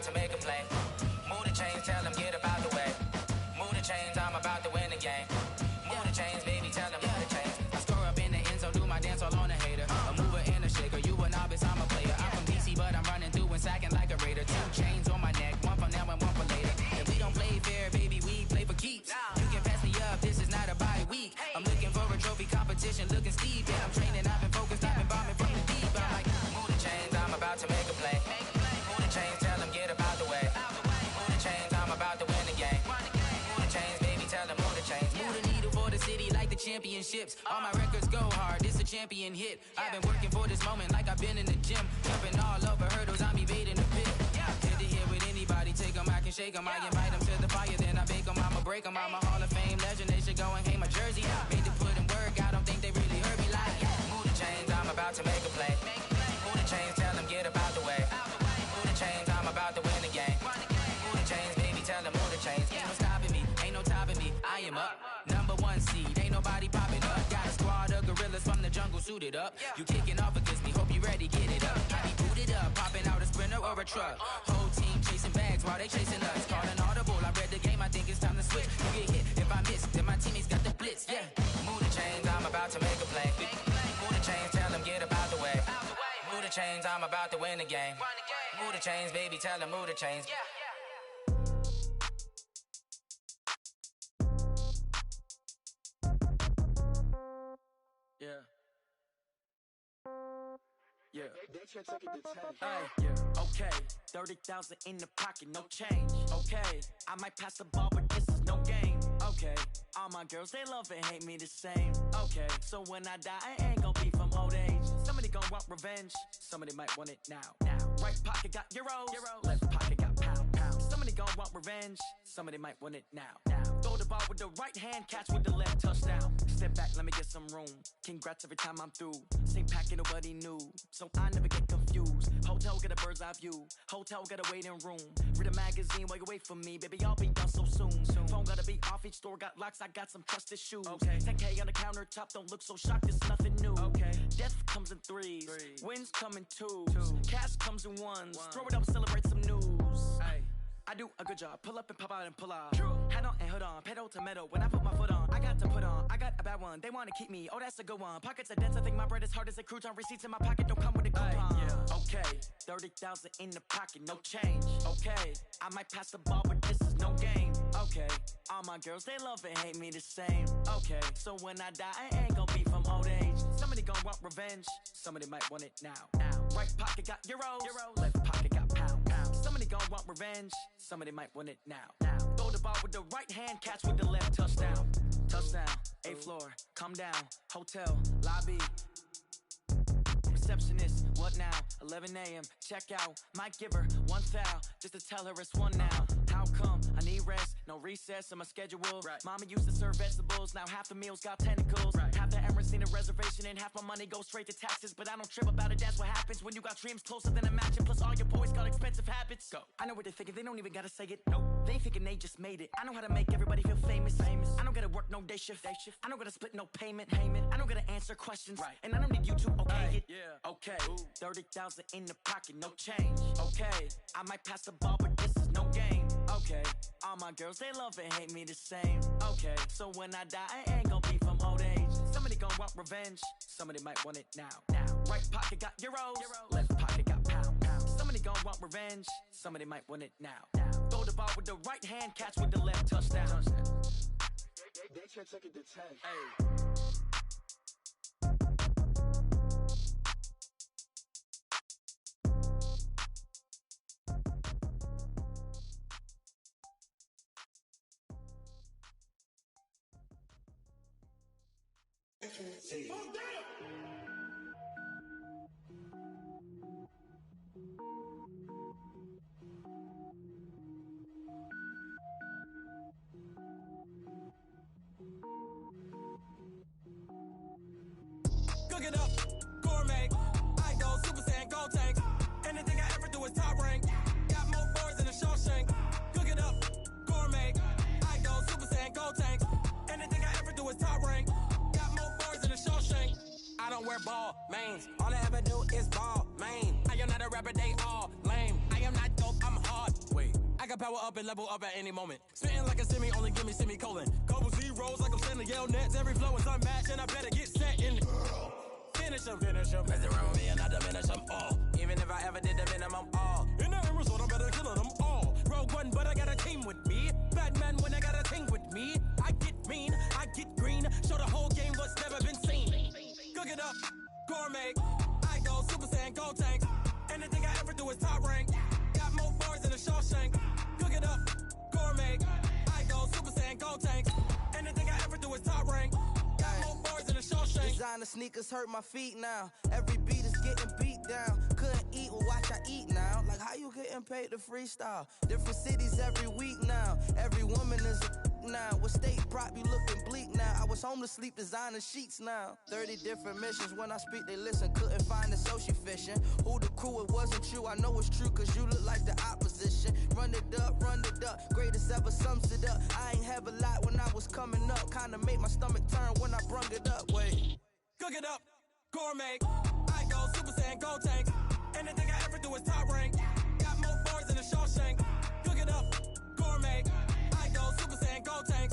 about to make a play. Move the chains, tell them get about the way. Move the chains, I'm about to win the game. Move the chains, baby, tell them move the chains. I score up in the end zone, do my dance all on a hater. A mover and a shaker, you a novice, I'm a player. I'm from DC, but I'm running through and sacking like a raider. 2 chains on my neck, one for now and one for later. If we don't play fair, baby, we play for keeps. You can pass me up, this is not a bye week. I'm looking for a trophy competition, looking steep. Yeah, I'm training, I've been focused, I've been bombing from the deep. I'm like, move the chains, I'm about to make a play. Move the chains, tell them get about the way. Move the chains, I'm about to win the game. Move the chains, baby, tell them move the chains. Move the needle for the city like the championships. All my records go hard, this a champion hit. I've been working for this moment like I've been in the gym. Jumping all over hurdles, I'm evading the pit. Head to head with anybody, take them, I can shake them. I invite them to the fire, then I bake them, I'ma break them. I'm a Hall of Fame legend, they should go and hang my jersey. Made to put in work, I don't think they really heard me like, move the chains, I'm about to make a play. Move the chains, tell them get about the way. Move the chains, I'm about to win the game. Move the chains, baby, tell them move the chains. Ain't no stopping me, ain't no topping me, I am up. Number 1 seed, ain't nobody popping up. Got a squad of gorillas from the jungle suited up. You kicking off against me, hope you ready, get it up. I be booted up, popping out a Sprinter or a truck. Whole team chasing bags while they chasing us. Calling audible, I read the game, I think it's time to switch. You get hit, if I miss, then my teammates got the blitz, yeah. Move the chains, I'm about to make a play. Move the chains, tell them get about the way. Move the chains, I'm about to win the game. Move the chains, baby, tell them move the chains. Yeah. Yeah. Hey, yeah. Okay. 30,000 in the pocket, no change. Okay. I might pass the ball, but this is no game. Okay. All my girls, they love and hate me the same. Okay. So when I die, I ain't gon' be from old age. Somebody gon' want revenge. Somebody might want it now. Right pocket got euros. Left pocket got pound. Somebody gon' want revenge. Somebody might want it now. Throw the ball with the right hand, catch with the left, touchdown. Step back, let me get some room. Congrats every time I'm through. Same packet, nobody knew, so I never get confused. Hotel get a bird's eye view. Hotel got a waiting room. Read a magazine while you wait for me, baby. I'll be done so soon. Phone gotta be off. Each store got locks. I got some trusted shoes. 10K on the countertop. Don't look so shocked. It's nothing new. Death comes in threes. Wins come in twos. Cash comes in ones. Throw it up, celebrate some news. I do a good job. Pull up and pop out and pull out. Head on and hood on. Pedal to metal. When I put my foot on, I got to put on. I got a bad one. They want to keep me. Oh, that's a good one. Pockets are dense. I think my bread is hard as a crouton. Receipts in my pocket don't come with a coupon. Okay. 30,000 in the pocket. No change. Okay. I might pass the ball, but this is no game. Okay. All my girls, they love and hate me the same. Okay. So when I die, I ain't gon' be from old age. Somebody gon' want revenge. Somebody might want it now. Right pocket got euros. Left pocket got pound. Somebody gon' want revenge. Somebody might want it now. Throw the ball with the right hand, catch with the left, touchdown. Touchdown, 8th floor, come down, hotel, lobby. Receptionist, what now? 11 a.m., check out. Might give her 1 foul, just to tell her it's 1 now. How come? I need rest, no recess in my schedule. Mama used to serve vegetables, now half the meals got tentacles. Half the Emirates need a reservation and half my money goes straight to taxes. But I don't trip about it, that's what happens when you got dreams closer than a mansion. Plus all your boys got expensive habits. Go. I know what they're thinking, they don't even gotta say it. Nope. They thinking they just made it. I know how to make everybody feel famous. I don't gotta work no day shift. I don't gotta split no payment. I don't gotta answer questions. And I don't need you to okay it. Okay, 30,000 in the pocket, no change. Okay, I might pass the ball, but this is no game. Okay, all my girls, they love and hate me the same. Okay, so when I die, I ain't gon' be from old age. Somebody gon' want revenge. Somebody might want it now. Right pocket got euros. Left pocket got pound. Somebody gon' want revenge. Somebody might want it now. Throw the ball with the right hand, catch with the left, touchdown. They can't take it to 10. Hey. Cook it up, gourmet. I go Super Saiyan, gold tank. Anything I ever do is top rank. Got more boards than a Shawshank. Cook it up, gourmet. I go Super Saiyan, gold tank. Anything I ever do is top rank. Got more boards than a Shawshank. I don't wear ball mains. All I ever do is ball main. I am not a rapper, they all lame. I am not dope, I'm hard can power up and level up at any moment. Spitting like a semi, only give me semicolon. Couple zeros like I'm sending yell nets. Every flow is unmatched and I better get set in. Finish them. Mess around with me and I diminish them all. Even if I ever did the minimum all. In the end result, I'm better killing them all. Rogue One, but I got a team with me. Batman when I got a team with me. I get mean, I get green. Show the whole game what's never been seen. Cook it up, gourmet. I go Super Saiyan, go tank. Anything I ever do is top rank. Got more bars than a Shawshank. Cook it up, gourmet. I go Super Saiyan, go tank. Anything I ever do is top rank. Got more bars than a Shawshank. Designer sneakers hurt my feet now. Every beat is getting beat down. Couldn't eat, well watch I eat now. Like how you getting paid to freestyle? Different cities every week now. Every woman is a now. What state prop you looking bleak now? I was home to sleep designer sheets now. 30 different missions. When I speak they listen. Couldn't find the social fishing. Who the crew? It wasn't you. I know it's true cause you look like the opposition. Run it up. Greatest ever sums it up. I ain't have a lot when I was coming up. Kinda made my stomach turn when I brung it up. Wait. Cook it up, gourmet. I go Super Saiyan, go tank. Anything I ever do is top rank. Got more bars than a Shawshank. Cook it up, gourmet. I go Super Saiyan, go tank.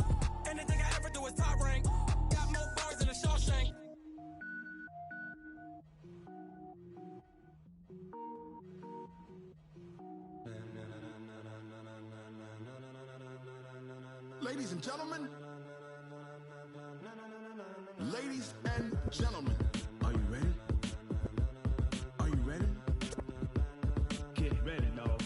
Anything I ever do is top rank. Got more bars than a Shawshank. Ladies and gentlemen. Ladies and gentlemen. Are you ready? Are you ready? Get ready, dog.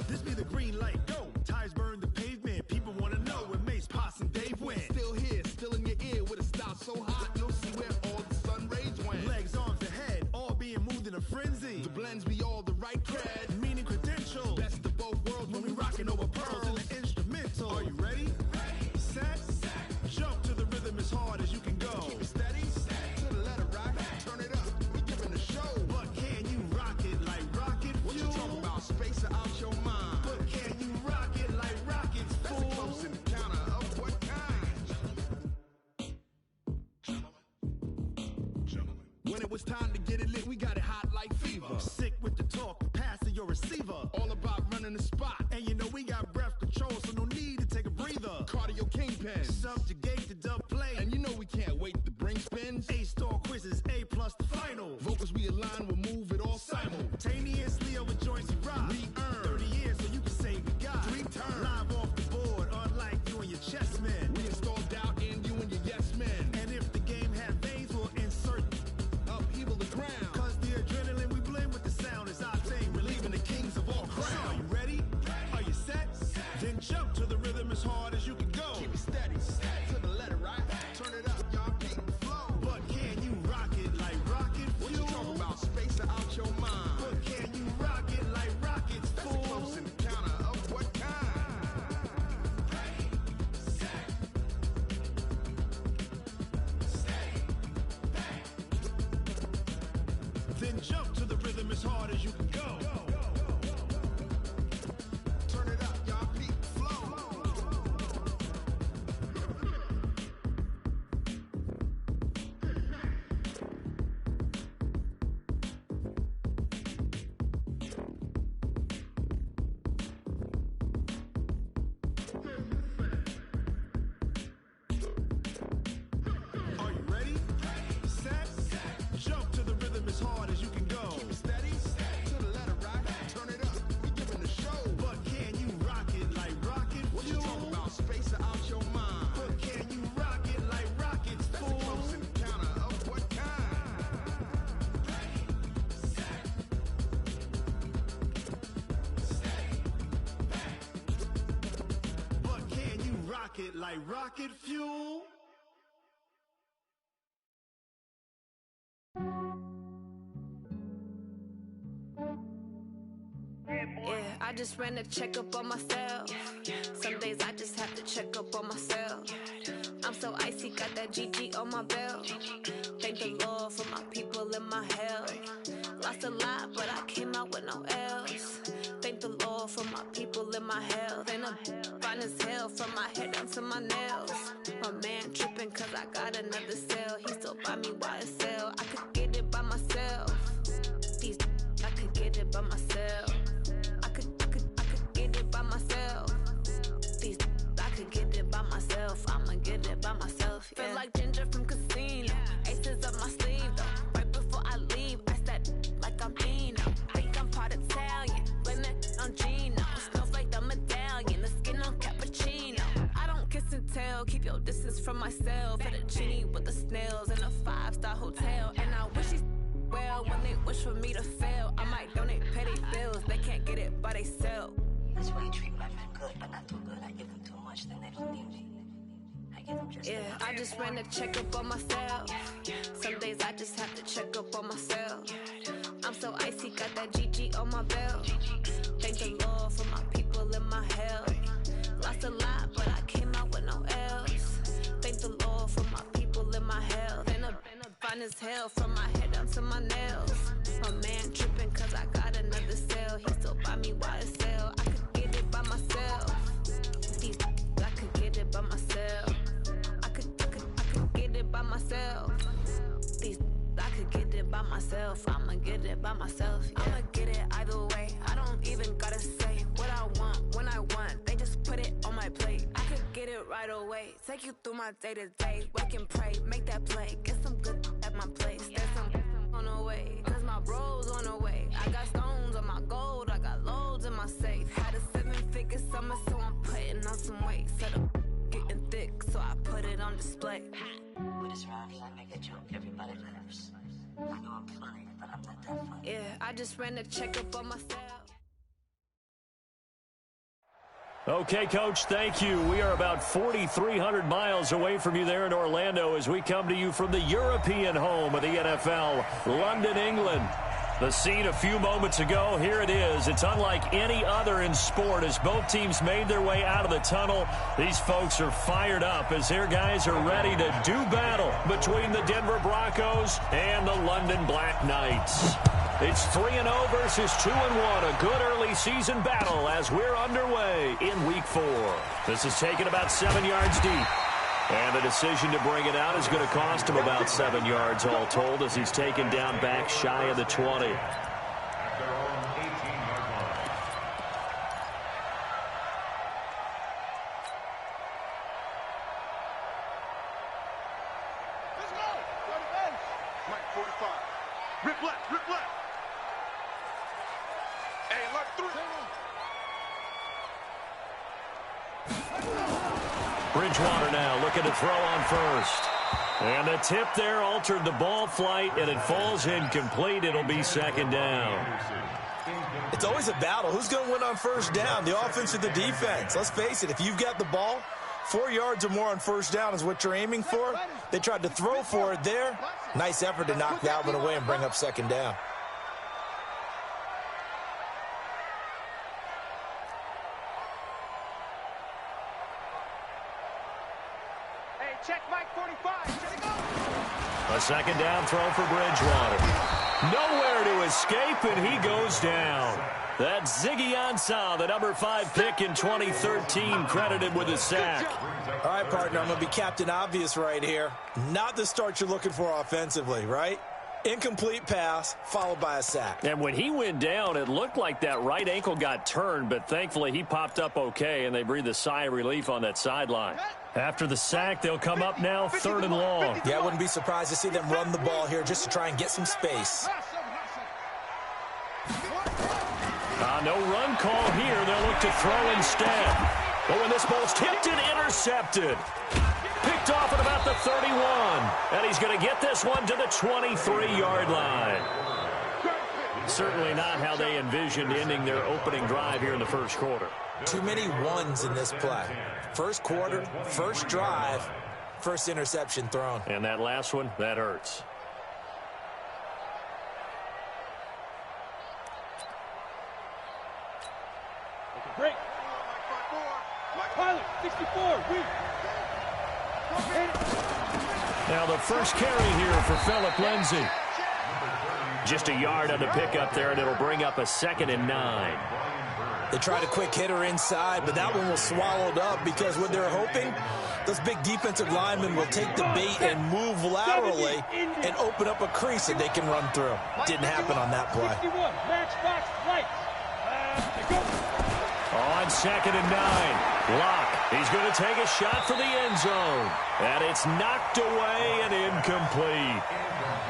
This be the green light, go. Ties burn the pavement. People wanna know where Mace, Posse, and Dave went. Still here, still in your ear with a style so hot, you'll see where all the sun rays went. Legs, arms, and head, all being moved in a frenzy. The blends be all the right cred, meaning credentials. Best of both worlds when we rockin' over pearls in the instrumental. Are you ready? Set, jump to the rhythm as hard as you can go. Keep it steady, to the letter right. Turn it up, we giving the show. But can you rock it like rocket fuel? What you talking about? Space out your mind. But can you rock it like rockets, fool? That's a close encounter of what kind? Gentlemen. When it was time to get it lit, we got it hot like fever. Sick with the talk, pass to your receiver. All about running the spot. And you know we got breath control, so no need to take a breather. Cardio kingpin, subjugate the dub play. And you know we can't wait to bring spins. A-star quizzes, A+ the final. Vocals we align, we'll move it all simultaneously over joints we rock. We earn 30 years so you can say we got 3 turns. Live off the board, unlike you and your chess men. We install doubt in you and your yes men. And if the game had veins, we'll insert upheaval the ground. Cause the adrenaline we blend with the sound is our thing, relieving the kings of all crowns. So are you ready? Are you set? Then jump to the rhythm as hard as you can go. Keep it steady, to the letter right. Turn it up, y'all keep the flow. But can you rock it like rocket fuel? What you talking about? Space out your mind. But can you rock it like rockets, fool? That's a close encounter of what kind? Then jump to the rhythm as hard as you can go. Turn it up, y'all keep the flow. Are you ready? Set, jump to the rhythm as hard as you can go. Keep it steady, to the letter right. Turn it up, we giving the show. But can you rock it like rocket fuel? What you talking about? Space out your mind. But can you rock it like rockets, fool? That's a close encounter of what kind? But can you rock it like rocket fuel? Yeah, I just ran a checkup on myself. Some days I just have to check up on myself. I'm so icy, got that GG on my belt. Thank the Lord for my people in my hell. Lost Lost a lot, but I came out with no L's. Thank the Lord for my people in my health. And I'm fine as hell from my head down to my nails. My man tripping cause I got another cell. He still buy me YSL. I could get it by myself. These I could get it by myself. I could get it by myself. These I could get it by myself. I'ma get it by myself. Yeah. Feel like Ginger from Casino. Aces up my sleeve though. Right before I leave, I said like I'm Dino. Think I'm part Italian. Blame it on Gino. Smells like the medallion. The skin on cappuccino. I don't kiss and tell. Keep your distance from myself. At a genie with the snails in a 5-star hotel. And I wish he's well when they wish for me to fail. I might donate petty bills. They can't get it by they sell. That's why you treat my men good, but not too good. I give them too much, then they don't need me. I give them just enough. I just ran a checkup on myself. Some days I just have to check up on myself. I'm so icy, got that GG on my belt. Thank the Lord for my people in my health. Lost a lot, but I came out with no L's. Thank the Lord for my people in my health. And I'm fine as hell from my head down to my nails. My man tripping cause I got another cell. He still buy me YSL. I could get it by myself. These I could get it by myself. I could get it by myself. These I could get it by myself. I'ma get it by myself. Yeah. I'ma get it either way. I don't even gotta say what I want when I want. They just put it on my plate. I could get it right away. Take you through my day to day. Wake and pray, make that play. Get some good at my place. There's some on the way. Cause my bro's on the way. I got stones on my gold. I got loads in my safe. Had a 7-figure summer, so I'm putting on some weight. Set up getting thick, so I put it on display. With this round, I make a joke, everybody laughs. I know I'm funny, but I'm not that funny. Yeah, I just ran a checkup on myself. Okay, Coach, thank you. We are about 4,300 miles away from you there in Orlando as we come to you from the European home of the NFL, London, England. The scene a few moments ago, here it is. It's unlike any other in sport as both teams made their way out of the tunnel. These folks are fired up as their guys are ready to do battle between the Denver Broncos and the London Black Knights. It's 3-0 versus 2-1, a good early season battle as we're underway in Week 4. This is taken about 7 yards deep. And the decision to bring it out is going to cost him about 7 yards all told as he's taken down back shy of the 20. Bridgewater now looking to throw on first. And the tip there altered the ball flight, and it falls incomplete. It'll be second down. It's always a battle. Who's going to win on first down, the offense or the defense? Let's face it, if you've got the ball, 4 yards or more on first down is what you're aiming for. They tried to throw for it there. Nice effort to knock that one away and bring up second down. Check Mike 45. A second down throw for Bridgewater. Nowhere to escape, and he goes down. That's Ziggy Ansah, the number 5 pick in 2013, credited with a sack. All right, partner, I'm going to be Captain Obvious right here. Not the start you're looking for offensively, right? Incomplete pass, followed by a sack. And when he went down, it looked like that right ankle got turned, but thankfully he popped up okay, and they breathed a sigh of relief on that sideline. After the sack, they'll come up now 3rd and long. Yeah, I wouldn't be surprised to see them run the ball here just to try and get some space. No run call here. They'll look to throw instead. But when this ball's tipped and intercepted. Picked off at about the 31. And he's going to get this one to the 23-yard line. Certainly not how they envisioned ending their opening drive here in the first quarter. Too many ones in this play. First quarter, first drive, first interception thrown. And that last one, that hurts. Break. Pilot, 64, Now the first carry here for Phillip Lindsay. Just a yard on the pickup there, and it'll bring up a 2nd and 9. They tried a quick hitter inside, but that one was swallowed up because what they're hoping, those big defensive linemen will take the bait and move laterally and open up a crease that they can run through. Didn't happen on that play. Matchbox lights. On 2nd and 9, Locke. He's going to take a shot for the end zone. And it's knocked away and incomplete.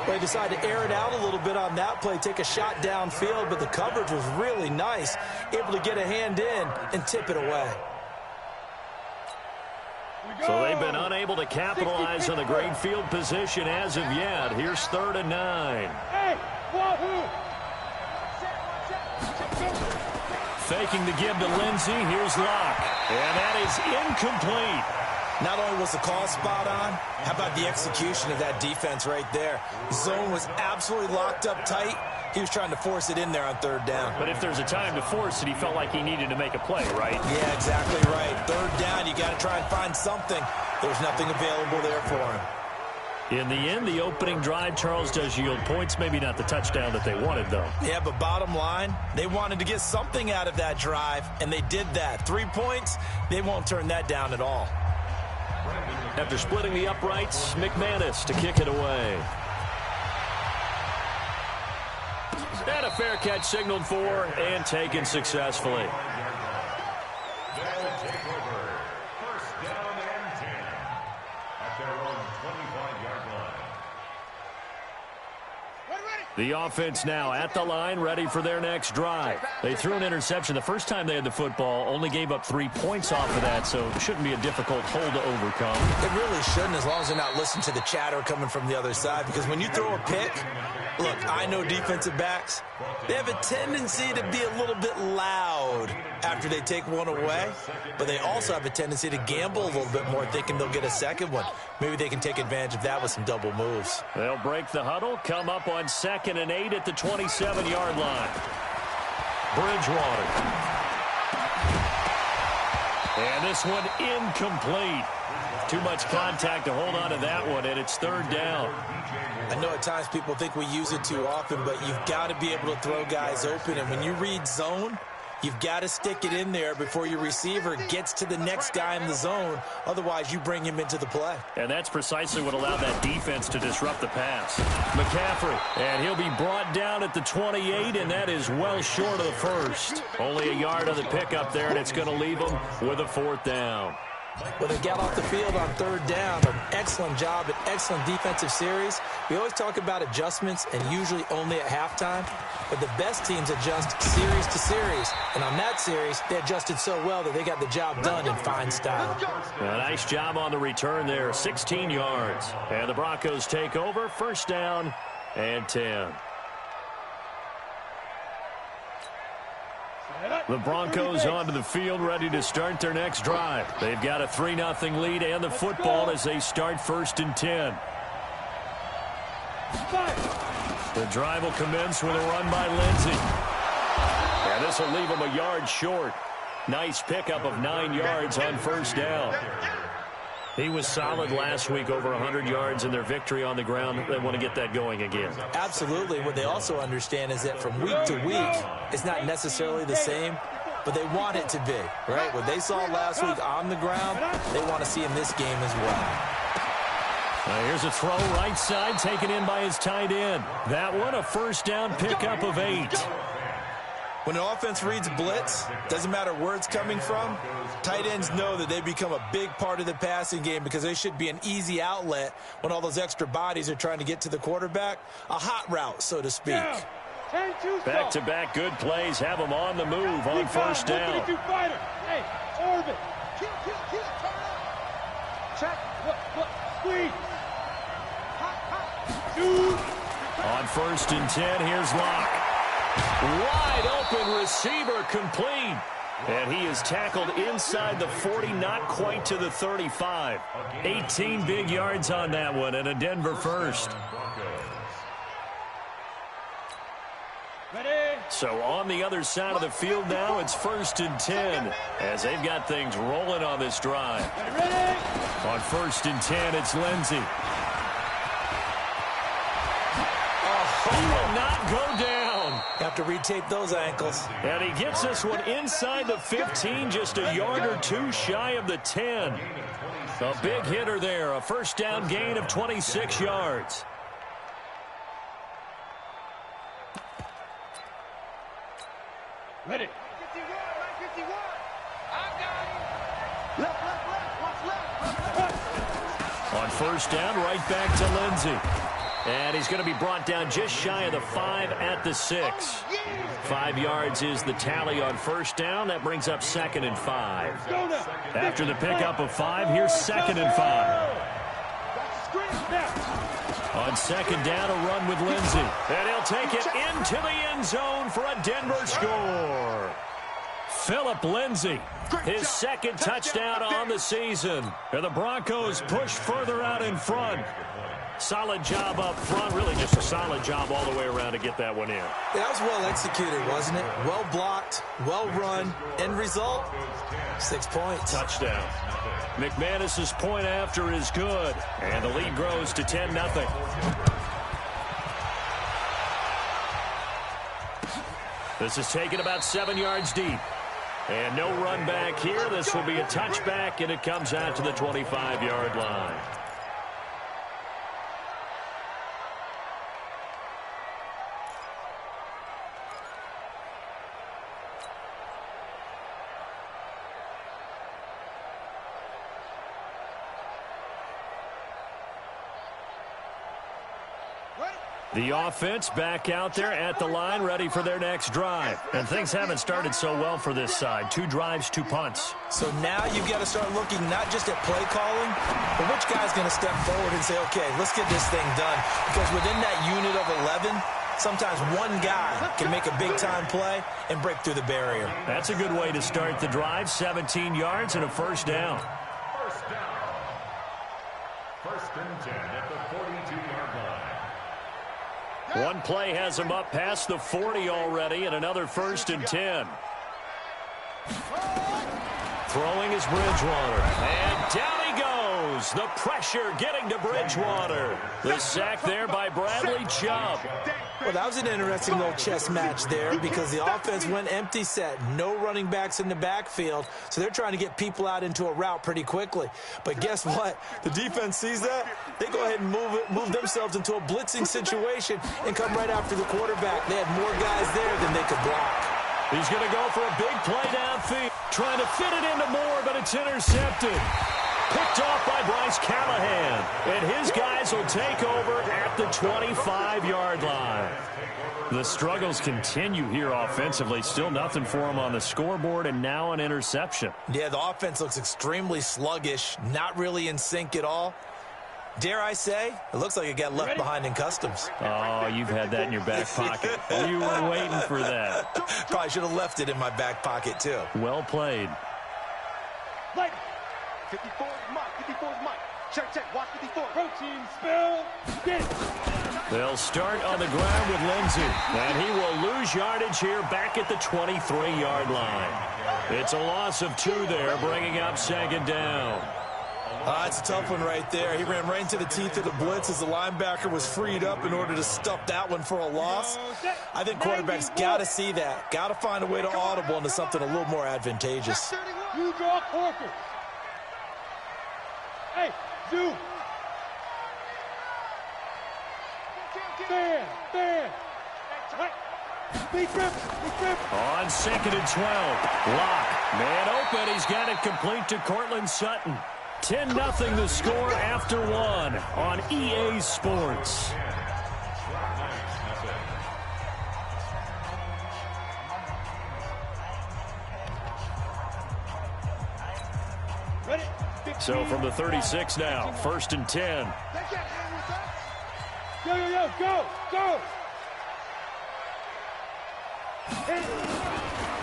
They decided to air it out a little bit on that play, take a shot downfield, but the coverage was really nice, able to get a hand in and tip it away. So they've been unable to capitalize on the great field position as of yet. Here's 3rd and 9. Hey, Faking the give to Lindsey. Here's Locke. And that is incomplete. Not only was the call spot on, how about the execution of that defense right there? Zone was absolutely locked up tight. He was trying to force it in there on 3rd down. But if there's a time to force it, he felt like he needed to make a play, right? Yeah, exactly right. 3rd down, you got to try and find something. There's nothing available there for him. In the end, the opening drive, Charles, does yield points. Maybe not the touchdown that they wanted, though. Yeah, but bottom line, they wanted to get something out of that drive, and they did that. 3 points, they won't turn that down at all. After splitting the uprights, McManus to kick it away. And a fair catch signaled for and taken successfully. They'll take over. 1st down and 10 at their own 25-yard line. The offense now at the line, ready for their next drive. They threw an interception the first time they had the football, only gave up 3 points off of that, so it shouldn't be a difficult hole to overcome. It really shouldn't, as long as they're not listening to the chatter coming from the other side, because when you throw a pick, look, I know defensive backs, they have a tendency to be a little bit loud after they take one away, but they also have a tendency to gamble a little bit more, thinking they'll get a second one. Maybe they can take advantage of that with some double moves. They'll break the huddle, come up on 2nd and 8 at the 27-yard line. Bridgewater. And this one incomplete. Too much contact to hold on to that one, and it's 3rd down. I know at times people think we use it too often, but you've got to be able to throw guys open. And when you read zone, you've got to stick it in there before your receiver gets to the next guy in the zone. Otherwise, you bring him into the play. And that's precisely what allowed that defense to disrupt the pass. McCaffrey, and he'll be brought down at the 28, and that is well short of the first. Only a yard on the pickup there, and it's going to leave them with a 4th down. When they got off the field on 3rd down, an excellent job, an excellent defensive series. We always talk about adjustments, and usually only at halftime. But the best teams adjust series to series. And on that series, they adjusted so well that they got the job done in fine style. A nice job on the return there, 16 yards. And the Broncos take over, 1st down and 10. The Broncos onto the field, ready to start their next drive. They've got a 3-0 lead and the football as they start 1st and 10. The drive will commence with a run by Lindsey. And this will leave them a yard short. Nice pickup of 9 yards on 1st down. He was solid last week, over 100 yards in their victory on the ground. They want to get that going again. Absolutely. What they also understand is that from week to week, it's not necessarily the same, but they want it to be, right? What they saw last week on the ground, they want to see in this game as well. Here's a throw right side, taken in by his tight end. That one, a 1st down pickup of 8. When an offense reads blitz, doesn't matter where it's coming from, tight ends know that they become a big part of the passing game because they should be an easy outlet when all those extra bodies are trying to get to the quarterback. A hot route, so to speak. Back-to-back good plays have them on the move on 1st down. Hey, orbit. Check. Look. Squeeze. On 1st and 10, here's Locke. Wide open receiver, complete. And he is tackled inside the 40, not quite to the 35. 18 big yards on that one, and a Denver 1st. So on the other side of the field now, it's 1st and 10 as they've got things rolling on this drive. On 1st and 10, it's Lindsey. Oh, He will not go down. Have to retape those ankles. And he gets this one inside the 15, just a yard or two shy of the 10. A big hitter there, a first down gain of 26 yards. Ready. 51, 51. I got him. Left. Watch left. On first down, right back to Lindsey. And he's going to be brought down just shy of the 5 at the 6. 5 yards is the tally on first down. That brings up 2nd and 5. After the pickup of 5, here's 2nd and 5. On second down, a run with Lindsey. And he'll take it into the end zone for a Denver score. Phillip Lindsey, his second touchdown on the season. And the Broncos push further out in front. Solid job up front, really just a solid job all the way around to get that one in. That was well executed, wasn't it? Well blocked, well run. End result, 6 points. Touchdown. McManus's point after is good, and the lead grows to 10-0. This is taken about 7 yards deep. And no run back here. This will be a touchback, and it comes out to the 25-yard line. The offense back out there at the line, ready for their next drive. And things haven't started so well for this side. 2 drives, 2 punts. So now you've got to start looking not just at play calling, but which guy's going to step forward and say, okay, let's get this thing done. Because within that unit of 11, sometimes one guy can make a big-time play and break through the barrier. That's a good way to start the drive. 17 yards and a first down. First down. First and 10 at the 42-yard line. One play has him up past the 40 already, and another first and 10. Throwing is Bridgewater. And down he goes. The pressure getting to Bridgewater. The sack there by Bradley Chubb. Well, that was an interesting little chess match there because the offense went empty set. No running backs in the backfield, so they're trying to get people out into a route pretty quickly. But guess what? The defense sees that. They go ahead and move themselves into a blitzing situation and come right after the quarterback. They had more guys there than they could block. He's going to go for a big play downfield. Trying to fit it into Moore, but it's intercepted. Picked off by Bryce Callahan. And his guys will take over at the 25-yard line. The struggles continue here offensively. Still nothing for them on the scoreboard, and now an interception. Yeah, the offense looks extremely sluggish, not really in sync at all. Dare I say, it looks like it got left behind in customs. Oh, you've had that in your back pocket. You were waiting for that. Probably should have left it in my back pocket, too. Well played. 54 is Mike. 54 is Mike. Check. Watch 54. Protein spill. Get it. They'll start on the ground with Lindsey. And he will lose yardage here back at the 23-yard line. It's a loss of 2 there, bringing up second down. That's a tough one right there. He ran right into the teeth of the blitz as the linebacker was freed up in order to stuff that one for a loss. I think quarterbacks got to see that. Got to find a way to audible into something a little more advantageous. You draw Corker. Hey, Zoo. Stand. Be grip. On 2nd and 12. Lock. Man open. He's got it complete to Cortland Sutton. 10-0 the score after 1 on EA Sports. So from the 36 now, 1st and 10. Go.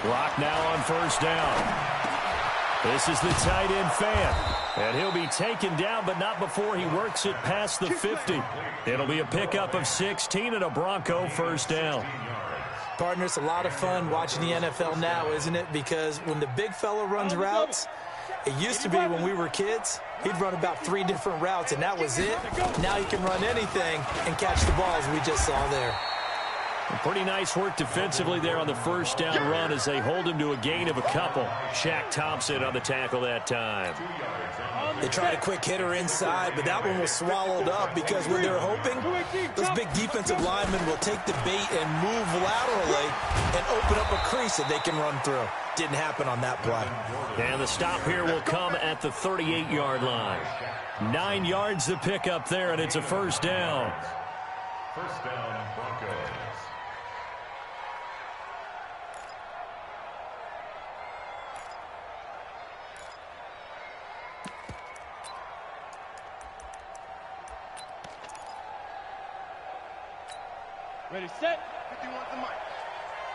Lock now on first down. This is the tight end fan. And he'll be taken down, but not before he works it past the 50. It'll be a pickup of 16 and a Bronco first down. Partner, it's a lot of fun watching the NFL now, isn't it? Because when the big fella runs routes, it used to be when we were kids, he'd run about 3 different routes, and that was it. Now he can run anything and catch the balls we just saw there. Pretty nice work defensively there on the first down run as they hold him to a gain of a couple. Shaq Thompson on the tackle that time. They tried a quick hitter inside, but that one was swallowed up because when they're hoping, those big defensive linemen will take the bait and move laterally and open up a crease that they can run through. Didn't happen on that play. And the stop here will come at the 38-yard line. 9 yards to pick up there, and it's a first down. First down, Broncos. Ready, set. 51's the mic.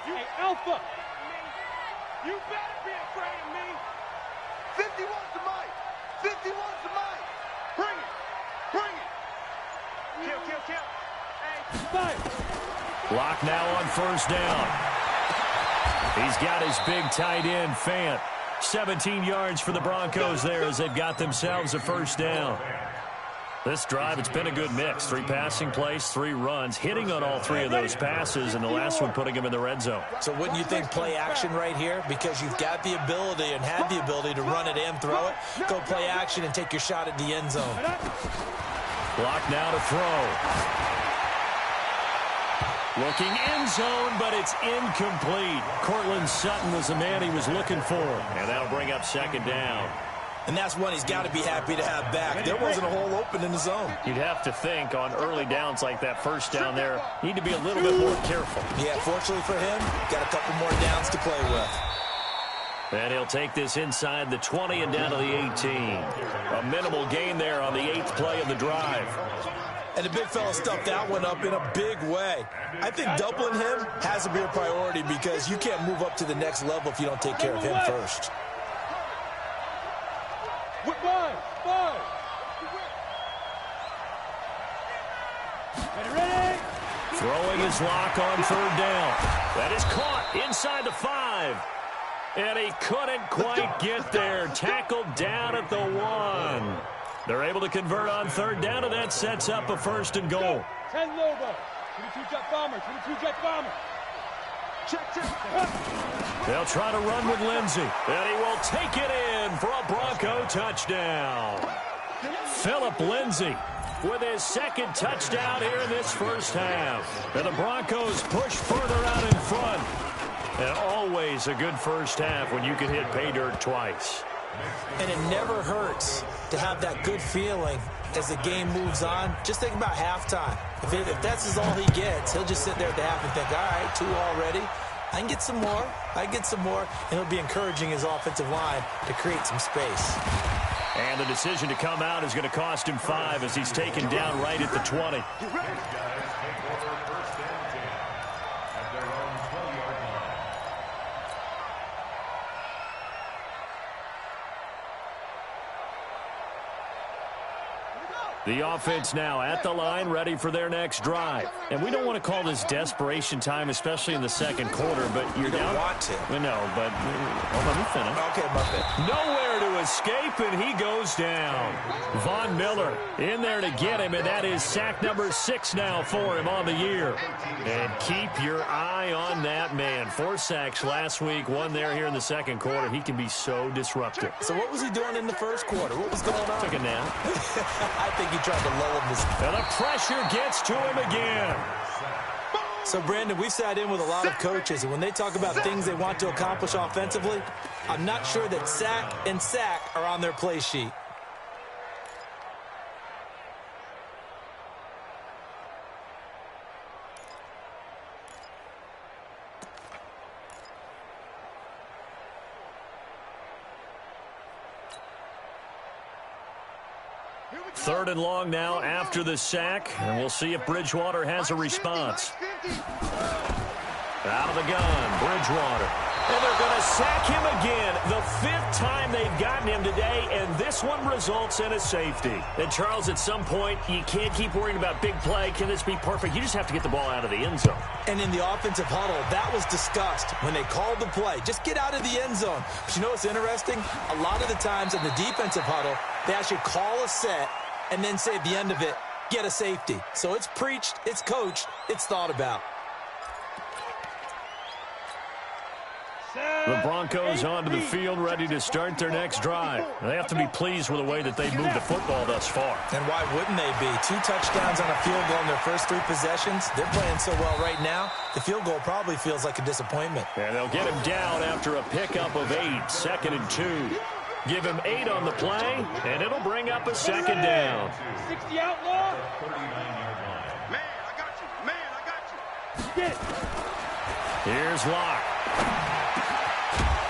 Hey, Alpha. You better be afraid of me. 51's the mic. 51's the mic. Bring it. Bring it. Kill, kill, kill. Hey, fire. Block now on first down. He's got his big tight end, Fant. 17 yards for the Broncos there as they've got themselves a first down. This drive, it's been a good mix. 3 passing plays, 3 runs, hitting on all 3 of those passes, and the last one putting him in the red zone. So wouldn't you think play action right here? Because you've got the ability and had the ability to run it and throw it. Go play action and take your shot at the end zone. Block now to throw. Looking end zone, but it's incomplete. Cortland Sutton was the man he was looking for, and that'll bring up second down. And that's one he's got to be happy to have back. There wasn't a hole open in the zone. You'd have to think on early downs like that first down there, need to be a little bit more careful. Yeah, fortunately for him, got a couple more downs to play with. And he'll take this inside the 20 and down to the 18. A minimal gain there on the 8th play of the drive. And the big fella stuffed that one up in a big way. I think doubling him has to be a priority because you can't move up to the next level if you don't take care of him first. Ready? Throwing his lock on third down. That is caught inside the 5. And he couldn't quite get there. Tackled down at the 1. They're able to convert on third down, and that sets up a first and goal. 10 Lobo. 22 Jet Bomber. 22 Jet Bomber. Check, check. They'll try to run with Lindsey. And he will take it in for a Bronco touchdown. Philip Lindsey with his second touchdown here in this first half. And the Broncos push further out in front. And always a good first half when you can hit pay dirt twice. And it never hurts to have that good feeling as the game moves on. Just think about halftime. If that's all he gets, he'll just sit there at the half and think, all right, 2 already. I can get some more. I can get some more. And he'll be encouraging his offensive line to create some space. And the decision to come out is going to cost him 5 as he's taken down right at the 20. The offense now at the line, ready for their next drive. And we don't want to call this desperation time, especially in the second quarter, but you're down. You want to. No, but let me finish. Okay, my bad. Nowhere to escape, and he goes down. Von Miller in there to get him, and that is sack number 6 now for him on the year. And keep your eye on that man. 4 sacks last week, 1 there here in the second quarter. He can be so disruptive. So what was he doing in the first quarter? What was going on? Took a nap. I think he tried to lull him. And the pressure gets to him again. So, Brandon, we've sat in with a lot of coaches, and when they talk about things they want to accomplish offensively, I'm not sure that sack and sack are on their play sheet. Third and long now after the sack, and we'll see if Bridgewater has a response. Out of the gun, Bridgewater. And they're going to sack him again. The 5th time they've gotten him today, and this one results in a safety. And, Charles, at some point, you can't keep worrying about big play. Can this be perfect? You just have to get the ball out of the end zone. And in the offensive huddle, that was discussed when they called the play. Just get out of the end zone. But you know what's interesting? A lot of the times in the defensive huddle, they actually call a set and then say at the end of it, get a safety. So it's preached, it's coached, it's thought about. The Broncos onto the field, ready to start their next drive. They have to be pleased with the way that they've moved the football thus far. And why wouldn't they be? 2 touchdowns on a field goal in their first 3 possessions. They're playing so well right now, the field goal probably feels like a disappointment. And they'll get him down after a pickup of 8, 2nd and 2. Give him 8 on the play, and it'll bring up a 2nd down. 60 outlaw. Man, I got you. Man, I got you. Get it. Here's Locke.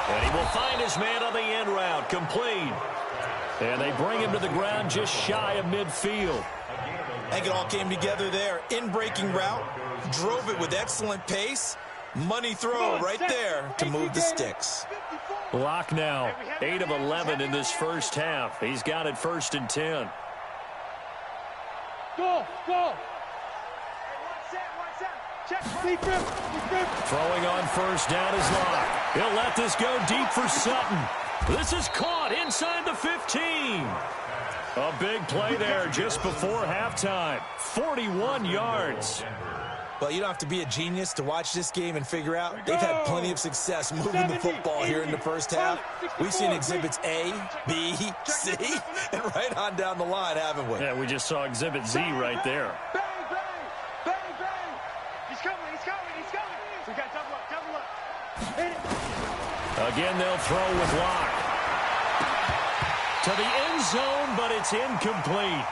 And he will find his man on the end route, complete. And they bring him to the ground just shy of midfield. I think it all came together there. In-breaking route, drove it with excellent pace. Money throw right there to move the sticks. Locke now, 8 of 11 in this first half. He's got it 1st and 10. Go. Throwing on 1st down is Locke. He'll let this go deep for Sutton. This is caught inside the 15. A big play there just before halftime. 41 yards. Well, you don't have to be a genius to watch this game and figure out they've had plenty of success moving the football here in the first half. We've seen exhibits A, B, C, and right on down the line, haven't we? Yeah, we just saw exhibit Z right there. Bang, bang, bang, bang. He's coming. We got double up. Hit it. Again, they'll throw with Locke. To the end zone, but it's incomplete.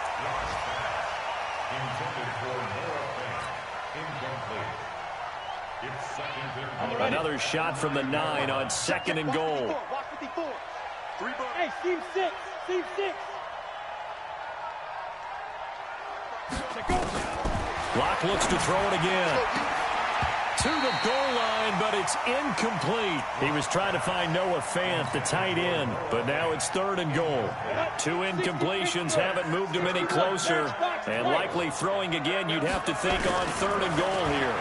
Another shot from the 9 on 2nd and goal. Watch 54. 3 bucks. Hey, Steve 6. Locke looks to throw it again. To the goal line, but it's incomplete. He was trying to find Noah Fant, the tight end, but now it's 3rd and goal. 2 incompletions haven't moved him any closer, and likely throwing again, you'd have to think on 3rd and goal here.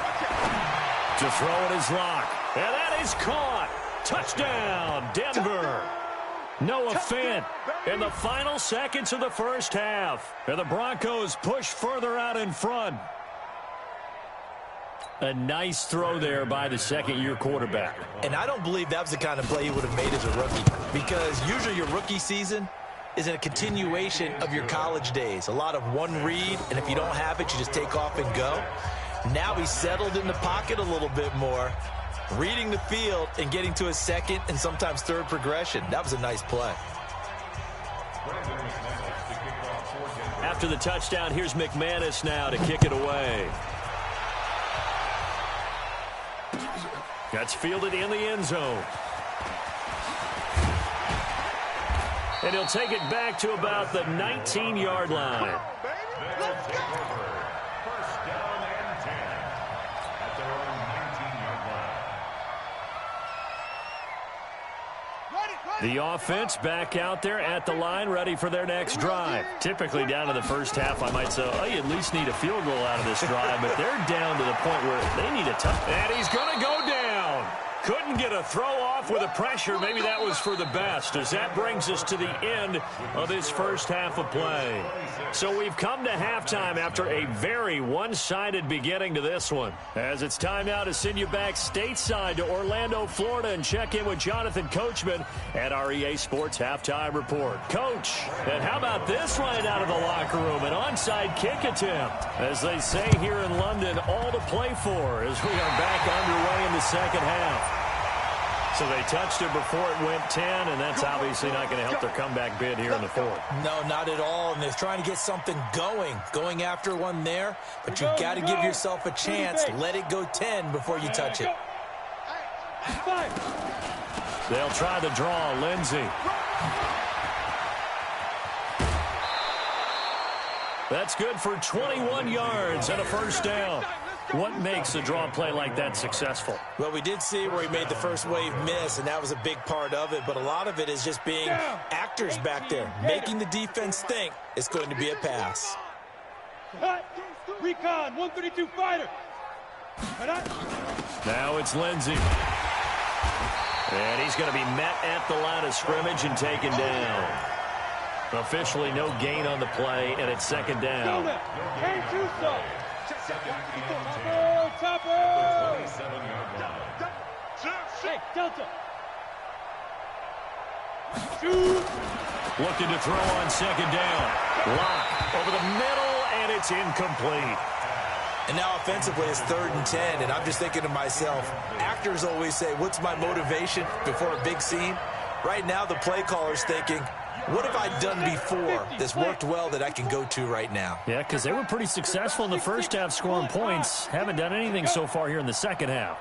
To throw it is Locke, and that is caught. Touchdown, Denver. Noah Fant in the final seconds of the first half. And the Broncos push further out in front. A nice throw there by the 2nd-year quarterback. And I don't believe that was the kind of play he would have made as a rookie, because usually your rookie season is a continuation of your college days. A lot of one read, and if you don't have it, you just take off and go. Now he's settled in the pocket a little bit more, reading the field and getting to a 2nd and sometimes 3rd progression. That was a nice play. After the touchdown, here's McManus now to kick it away. That's fielded in the end zone. And he'll take it back to about the 19-yard line. Let's go. First down and 10 at their own 19-yard line. The offense back out there at the line, ready for their next drive. Typically down to the first half, I might say, oh, you at least need a field goal out of this drive, but they're down to the point where they need a touchdown. And he's going to go down. Couldn't get a throw off with the pressure. Maybe that was for the best, as that brings us to the end of this first half of play. So we've come to halftime after a very one-sided beginning to this one. As it's time now to send you back stateside to Orlando, Florida, and check in with Jonathan Coachman at our EA Sports Halftime Report. Coach, and how about this right out of the locker room? An onside kick attempt. As they say here in London, all to play for as we are back underway in the second half. So they touched it before it went 10, and that's obviously not going to help their comeback bid here in the 4th. No, not at all, and they're trying to get something going after one there, but you've got to give yourself a chance. Let it go 10 before you touch it. They'll try the draw, Lindsey. That's good for 21 yards and a first down. What makes a draw play like that successful? Well, we did see where he made the first wave miss, and that was a big part of it. But a lot of it is just being actors back there, making the defense think it's going to be a pass. Recon, 132 fighter. Now it's Lindsey. And he's going to be met at the line of scrimmage and taken down. Officially no gain on the play, and it's 2nd down. Topper! Hey, Delta, Looking to throw on second down. Lock over the middle, and it's incomplete. And now offensively it's 3rd and 10, and I'm just thinking to myself, actors always say, what's my motivation before a big scene? Right now the play caller's thinking, what have I done before that's worked well that I can go to right now? Yeah, because they were pretty successful in the first half scoring points. Haven't done anything so far here in the second half.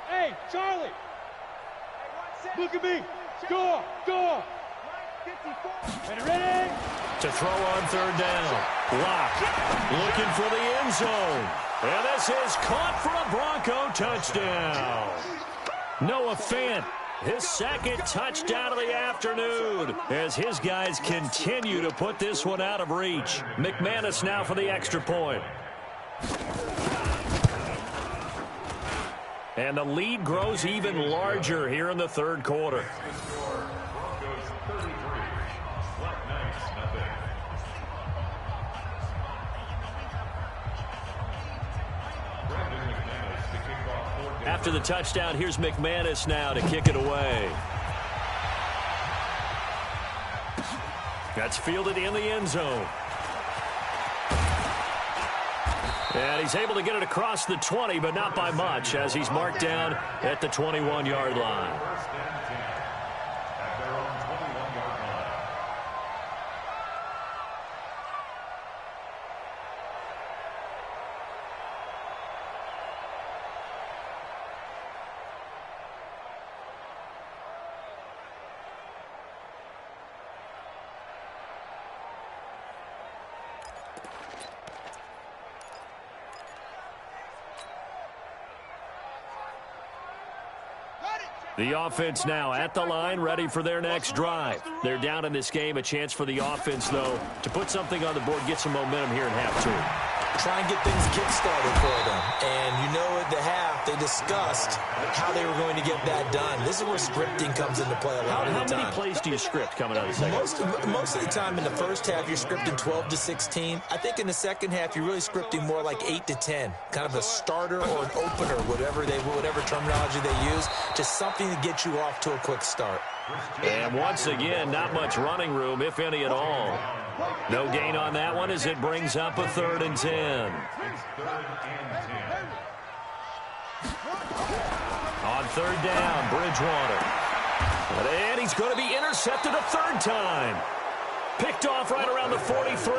Hey, Charlie. Look at me. Go. Ready? To throw on third down. Lock. Looking for the end zone. And this is caught for a Bronco touchdown. Noah Fant, his second touchdown of the afternoon, as his guys continue to put this one out of reach. McManus now for the extra point. And the lead grows even larger here in the third quarter. After the touchdown, here's McManus now to kick it away. That's fielded in the end zone. And he's able to get it across the 20, but not by much, as he's marked down at the 21-yard line. The offense now at the line, ready for their next drive. They're down in this game. A chance for the offense, though, to put something on the board, get some momentum here in half 2. Try and get things kick-started for them. And you know at the half, they discussed how they were going to get that done. This is where scripting comes into play a lot of the time. How many plays do you script coming out of the second? Most of the time in the first half, you're scripting 12 to 16. I think in the second half, you're really scripting more like 8 to 10. Kind of a starter or an opener, whatever terminology they use. Just something to get you off to a quick start. And once again, not much running room, if any at all. No gain on that one as it brings up a 3rd and 10. On third down, Bridgewater. And he's going to be intercepted a third time. Picked off right around the 43.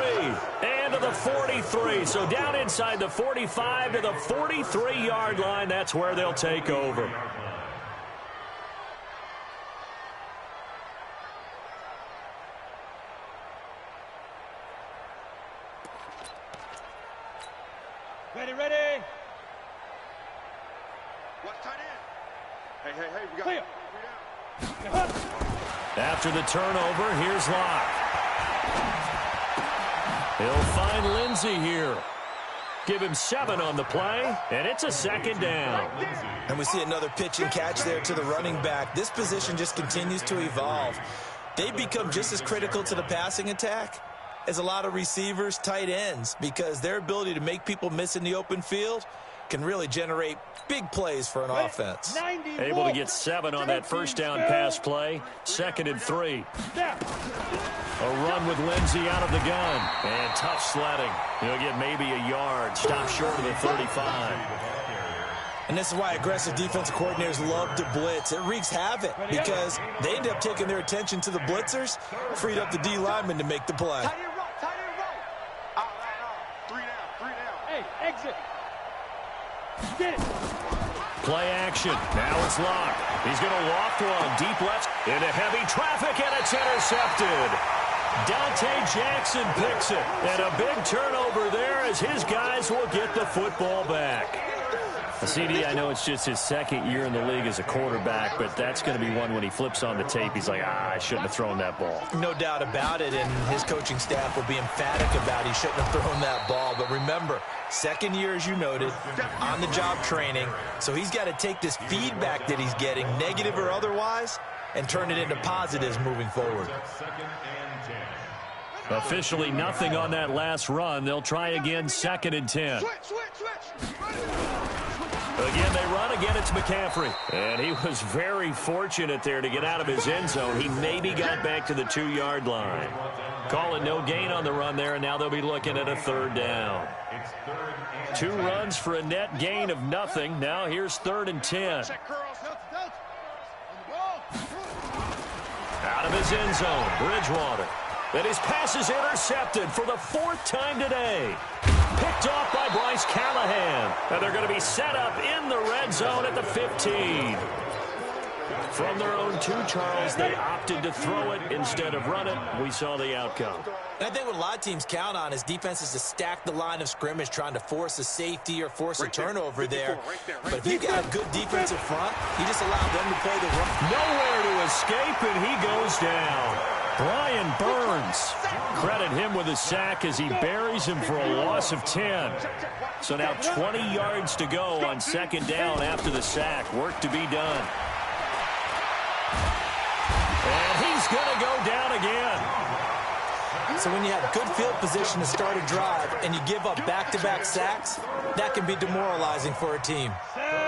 And to the 43. So down inside the 45 to the 43-yard line. That's where they'll take over. Ready. What's tight end? Hey, we got it. After the turnover, here's Locke. He'll find Lindsey here. Give him 7 on the play, and it's a second down. And we see another pitch and catch there to the running back. This position just continues to evolve. They become just as critical to the passing attack as a lot of receivers, tight ends, because their ability to make people miss in the open field can really generate big plays for an offense. Able to get 7 on that first down pass play. 2nd and 3. A run with Lindsey out of the gun. And tough sledding. He'll get maybe a yard. Stop short of the 35. And this is why aggressive defensive coordinators love to blitz. It wreaks havoc because they end up taking their attention to the blitzers, freed up the D lineman to make the play. Tight end roll. Out. 3 down. Hey, exit. Get it. Play action. Now it's Locke. He's going to loft one deep left into heavy traffic, and it's intercepted. Dante Jackson picks it. And a big turnover there as his guys will get the football back. CD, I know it's just his 2nd year in the league as a quarterback, but that's going to be one when he flips on the tape, he's like, I shouldn't have thrown that ball. No doubt about it, and his coaching staff will be emphatic about he shouldn't have thrown that ball. But remember, 2nd year, as you noted, on-the-job training, so he's got to take this feedback that he's getting, negative or otherwise, and turn it into positives moving forward. Officially nothing on that last run. They'll try again, 2nd and 10. Switch. Again, they run. Again, it's McCaffrey. And he was very fortunate there to get out of his end zone. He maybe got back to the 2-yard line. Call it no gain on the run there, and now they'll be looking at a 3rd down. 2 runs for a net gain of nothing. Now here's 3rd and 10. Out of his end zone, Bridgewater. And his pass is intercepted for the 4th time today. Picked off by Bryce Callahan. And they're going to be set up in the red zone at the 15. From their own 2, Charles, they opted to throw it instead of run it. We saw the outcome. And I think what a lot of teams count on is defenses to stack the line of scrimmage, trying to force a safety or force a turnover there. But if you got a good defensive front, you just allow them to play the run. Nowhere to escape, and he goes down. Brian Burns. Credit him with a sack as he buries him for a loss of 10. So now 20 yards to go on 2nd down after the sack. Work to be done. And he's going to go down again. So when you have good field position to start a drive and you give up back-to-back sacks, that can be demoralizing for a team.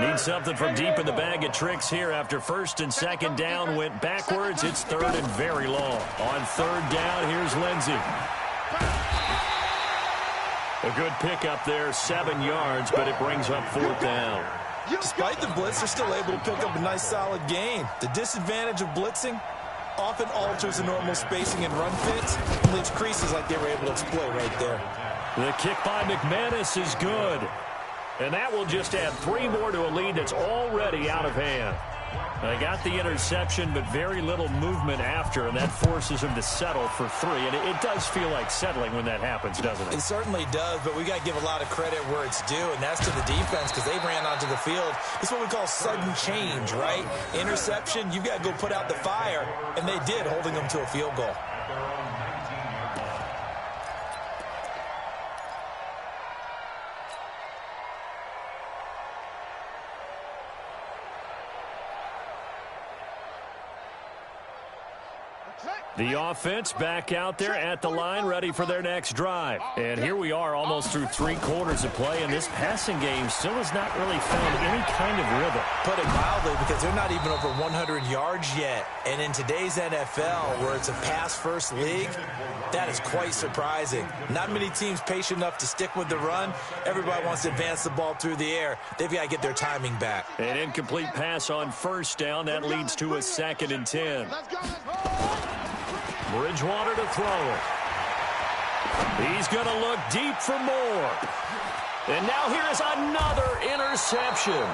Need something from deep in the bag of tricks here after 1st and 2nd down went backwards. It's 3rd and very long. On 3rd down, here's Lindsey. A good pickup there, 7 yards, but it brings up 4th down. Despite the blitz, they're still able to pick up a nice solid gain. The disadvantage of blitzing often alters the normal spacing and run fits and leaves creases like they were able to exploit right there. The kick by McManus is good. And that will just add 3 more to a lead that's already out of hand. They got the interception, but very little movement after, and that forces them to settle for 3. And it does feel like settling when that happens, doesn't it? It certainly does, but we got to give a lot of credit where it's due, and that's to the defense because they ran onto the field. It's what we call sudden change, right? Interception, you've got to go put out the fire, and they did, holding them to a field goal. The offense back out there at the line, ready for their next drive. And here we are almost through 3 quarters of play, and this passing game still has not really found any kind of rhythm. Put it mildly, because they're not even over 100 yards yet. And in today's NFL, where it's a pass-first league, that is quite surprising. Not many teams patient enough to stick with the run. Everybody wants to advance the ball through the air. They've got to get their timing back. An incomplete pass on 1st down. That leads to a 2nd and 10. Bridgewater to throw it. He's going to look deep for more. And now here is another interception.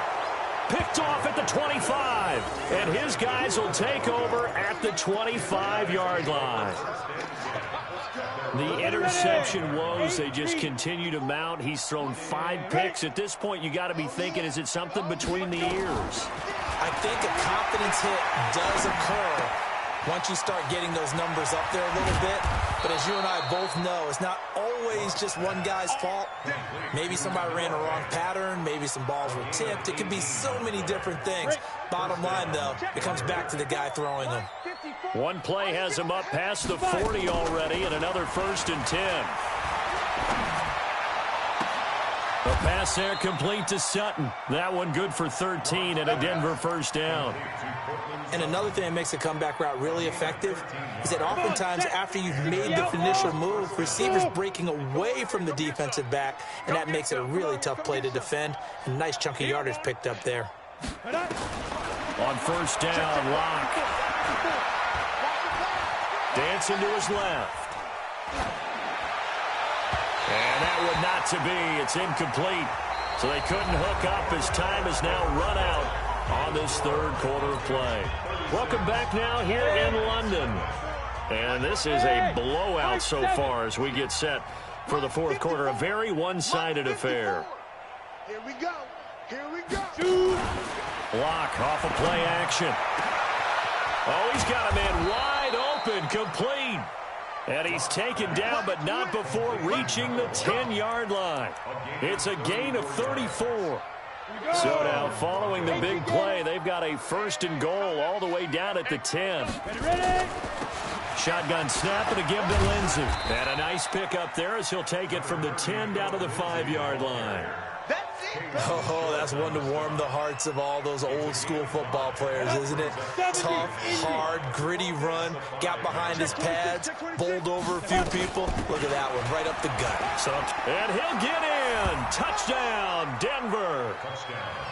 Picked off at the 25. And his guys will take over at the 25-yard line. The interception woes, they just continue to mount. He's thrown 5 picks. At this point, you got to be thinking, is it something between the ears? I think a confidence hit does occur once you start getting those numbers up there a little bit. But as you and I both know, it's not always just one guy's fault. Maybe somebody ran a wrong pattern. Maybe some balls were tipped. It could be so many different things. Bottom line, though, it comes back to the guy throwing them. One play has him up past the 40 already, and another 1st and 10. A pass there complete to Sutton. That one good for 13 and a Denver 1st down. And another thing that makes a comeback route really effective is that oftentimes after you've made the initial move, receivers breaking away from the defensive back, and that makes it a really tough play to defend. A nice chunk of yardage picked up there. On 1st down, Locke. Dancing to his left. And that would not to be. It's incomplete. So they couldn't hook up as time is now run out on this 3rd quarter of play. Welcome back now here in London. And this is a blowout so far as we get set for the 4th quarter. A very one-sided affair. Here we go. Here we go. Block off of play action. Oh, he's got a man wide open, complete. And he's taken down, but not before reaching the 10-yard line. It's a gain of 34. So now, following the big play, they've got a 1st and goal all the way down at the 10. Shotgun snap and a give to Lindsey. And a nice pickup there as he'll take it from the 10 down to the 5-yard line. That's Oh, that's one to warm the hearts of all those old school football players, isn't it? Tough, hard, gritty run, got behind his pads, bowled over a few people. Look at that one, right up the gut. And he'll get in. Touchdown, Denver.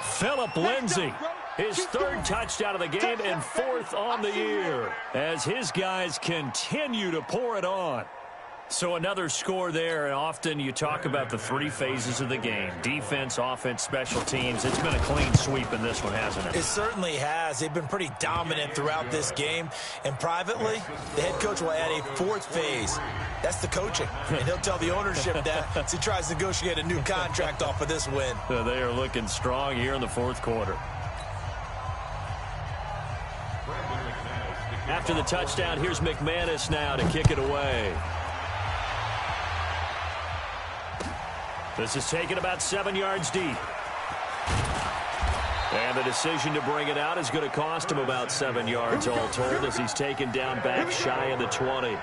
Phillip Lindsay, his third touchdown of the game and fourth on the year as his guys continue to pour it on. So another score there, and often you talk about the three phases of the game: defense, offense, special teams. It's been a clean sweep in this one, hasn't it? It certainly has. They've been pretty dominant throughout this game. And privately, the head coach will add a fourth phase. That's the coaching. And he'll tell the ownership that as he tries to negotiate a new contract off of this win. So they are looking strong here in the fourth quarter. After the touchdown, here's McManus now to kick it away. This is taken about 7 yards deep. And the decision to bring it out is going to cost him about 7 yards all told as he's taken down back shy of the 20.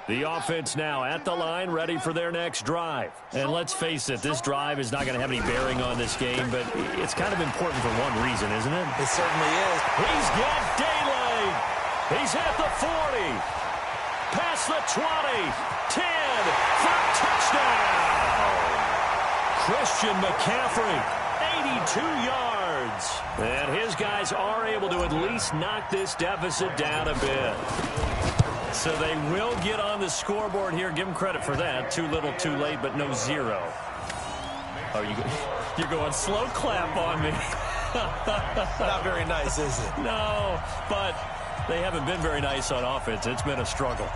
The offense now at the line, ready for their next drive. And let's face it, this drive is not going to have any bearing on this game, but it's kind of important for one reason, isn't it? It certainly is. He's got daylight. He's at the 40. Past the 20. 10 for touchdown. Christian McCaffrey, 82 yards. And his guys are able to at least knock this deficit down a bit. So they will get on the scoreboard here. Give them credit for that. Too little, too late, but no zero. Oh, you're going slow clap on me. Not very nice, is it? No, but they haven't been very nice on offense. It's been a struggle.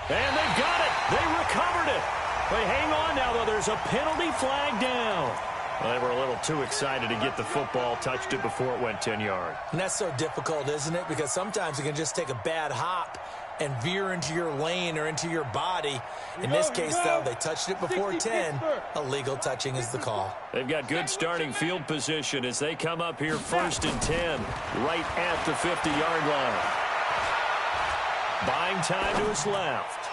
And they got it. They recovered it. They hang on now, though. There's a penalty flag down. Well, they were a little too excited to get the football, touched it before it went 10 yards. And that's so difficult, isn't it? Because sometimes you can just take a bad hop and veer into your lane or into your body. In this case, though, they touched it before 10. Illegal touching is the call. They've got good starting field position as they come up here 1st and 10, right at the 50-yard line. Buying time to his left.